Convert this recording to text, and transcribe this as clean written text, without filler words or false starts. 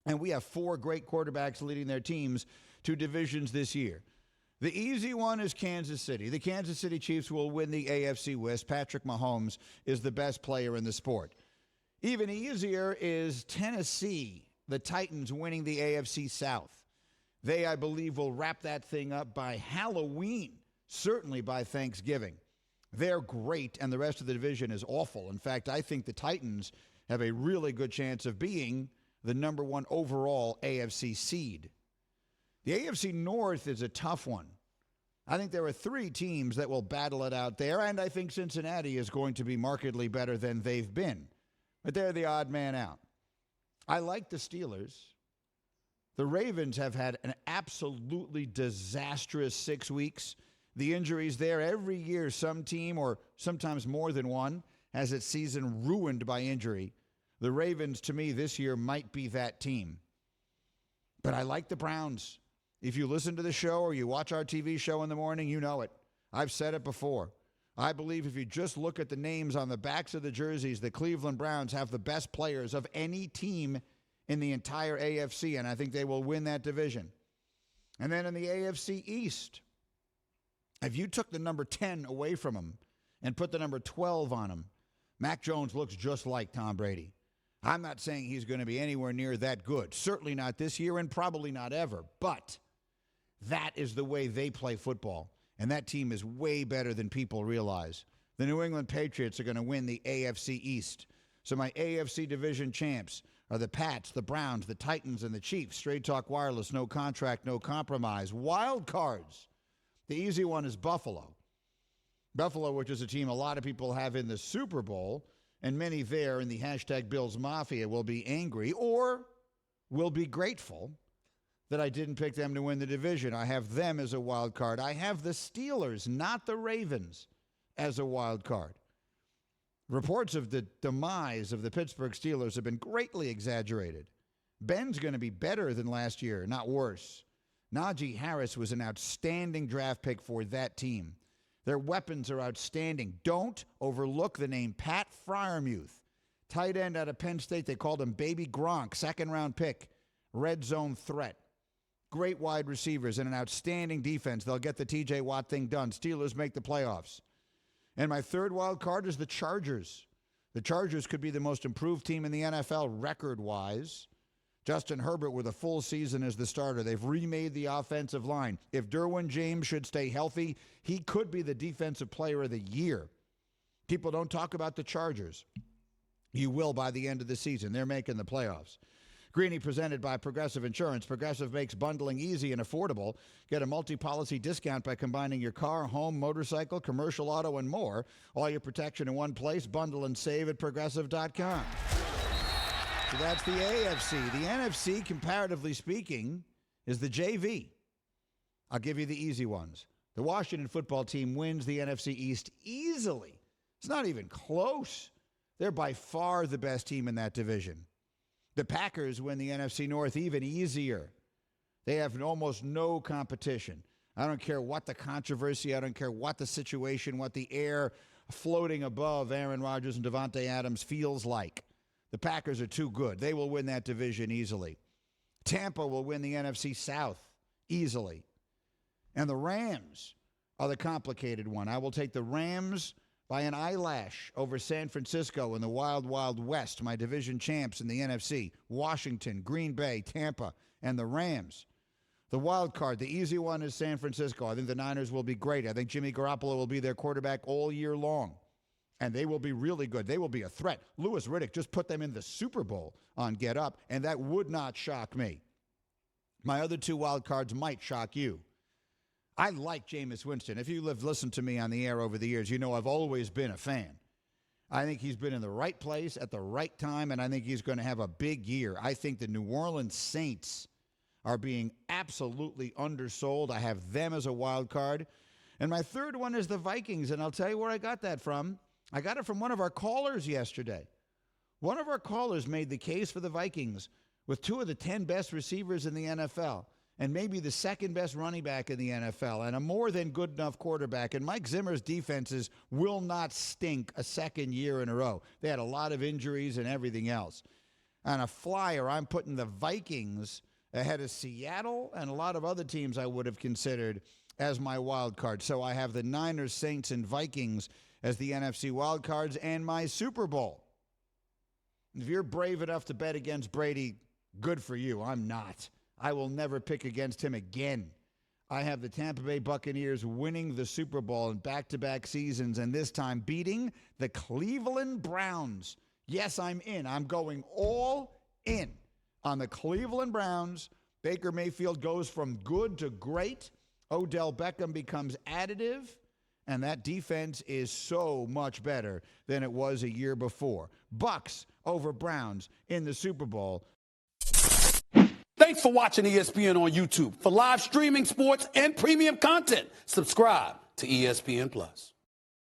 And we have 4 great quarterbacks leading their teams to divisions this year. The easy one is Kansas City. The Kansas City Chiefs will win the AFC West. Patrick Mahomes is the best player in the sport. Even easier is Tennessee, the Titans winning the AFC South. They, I believe, will wrap that thing up by Halloween, certainly by Thanksgiving. They're great, and the rest of the division is awful. In fact, I think the Titans have a really good chance of being the number 1 overall AFC seed. The AFC North is a tough one. I think there are 3 teams that will battle it out there, and I think Cincinnati is going to be markedly better than they've been. But they're the odd man out. I like the Steelers. The Ravens have had an absolutely disastrous 6 weeks. The injuries there, every year some team, or sometimes more than one, has its season ruined by injury. The Ravens, to me, this year might be that team. But I like the Browns. If you listen to the show or you watch our TV show in the morning, you know it. I've said it before. I believe if you just look at the names on the backs of the jerseys, the Cleveland Browns have the best players of any team in the entire AFC, and I think they will win that division. And then in the AFC East, if you took the number 10 away from them and put the number 12 on them, Mac Jones looks just like Tom Brady. I'm not saying he's going to be anywhere near that good. Certainly not this year and probably not ever. But that is the way they play football. And that team is way better than people realize. The New England Patriots are going to win the AFC East. So my AFC division champs are the Pats, the Browns, the Titans, and the Chiefs. Straight Talk Wireless, no contract, no compromise. Wild cards. The easy one is Buffalo. Buffalo, which is a team a lot of people have in the Super Bowl, and many there in the hashtag Bills Mafia will be angry or will be grateful that I didn't pick them to win the division. I have them as a wild card. I have the Steelers, not the Ravens, as a wild card. Reports of the demise of the Pittsburgh Steelers have been greatly exaggerated. Ben's going to be better than last year, not worse. Najee Harris was an outstanding draft pick for that team. Their weapons are outstanding. Don't overlook the name Pat Freiermuth, tight end out of Penn State. They called him Baby Gronk, second-round pick, red zone threat. Great wide receivers and an outstanding defense. They'll get the T.J. Watt thing done. Steelers make the playoffs. And my third wild card is the Chargers. The Chargers could be the most improved team in the NFL record-wise. Justin Herbert with a full season as the starter. They've remade the offensive line. If Derwin James should stay healthy, he could be the defensive player of the year. People don't talk about the Chargers. You will by the end of the season. They're making the playoffs. Greeny presented by Progressive Insurance. Progressive makes bundling easy and affordable. Get a multi-policy discount by combining your car, home, motorcycle, commercial auto, and more. All your protection in one place. Bundle and save at Progressive.com. So that's the AFC. The NFC, comparatively speaking, is the JV. I'll give you the easy ones. The Washington football team wins the NFC East easily. It's not even close. They're by far the best team in that division. The Packers win the NFC North even easier. They have almost no competition. I don't care what the controversy, I don't care what the situation, what the air floating above Aaron Rodgers and Devontae Adams feels like. The Packers are too good. They will win that division easily. Tampa will win the NFC South easily. And the Rams are the complicated one. I will take the Rams by an eyelash over San Francisco in the Wild Wild West, my division champs in the NFC. Washington, Green Bay, Tampa, and the Rams. The wild card, the easy one is San Francisco. I think the Niners will be great. I think Jimmy Garoppolo will be their quarterback all year long. And they will be really good. They will be a threat. Louis Riddick just put them in the Super Bowl on Get Up, and that would not shock me. My other two wild cards might shock you. I like Jameis Winston. If you have listened to me on the air over the years, you know I've always been a fan. I think he's been in the right place at the right time, and I think he's going to have a big year. I think the New Orleans Saints are being absolutely undersold. I have them as a wild card. And my third one is the Vikings, and I'll tell you where I got that from. I got it from one of our callers yesterday. One of our callers made the case for the Vikings with two of the 10 best receivers in the NFL and maybe the second best running back in the NFL and a more than good enough quarterback. And Mike Zimmer's defenses will not stink a second year in a row. They had a lot of injuries and everything else. On a flyer, I'm putting the Vikings ahead of Seattle and a lot of other teams I would have considered as my wild card. So I have the Niners, Saints, and Vikings as the NFC wild cards and my Super Bowl. If you're brave enough to bet against Brady, good for you. I'm not. I will never pick against him again. I have the Tampa Bay Buccaneers winning the Super Bowl in back-to-back seasons, and this time beating the Cleveland Browns. Yes, I'm in. I'm going all in on the Cleveland Browns. Baker Mayfield goes from good to great. Odell Beckham becomes additive, and that defense is so much better than it was a year before. Bucks over Browns in the Super Bowl. Thanks for watching ESPN on YouTube. For live streaming, sports, and premium content, subscribe to ESPN+.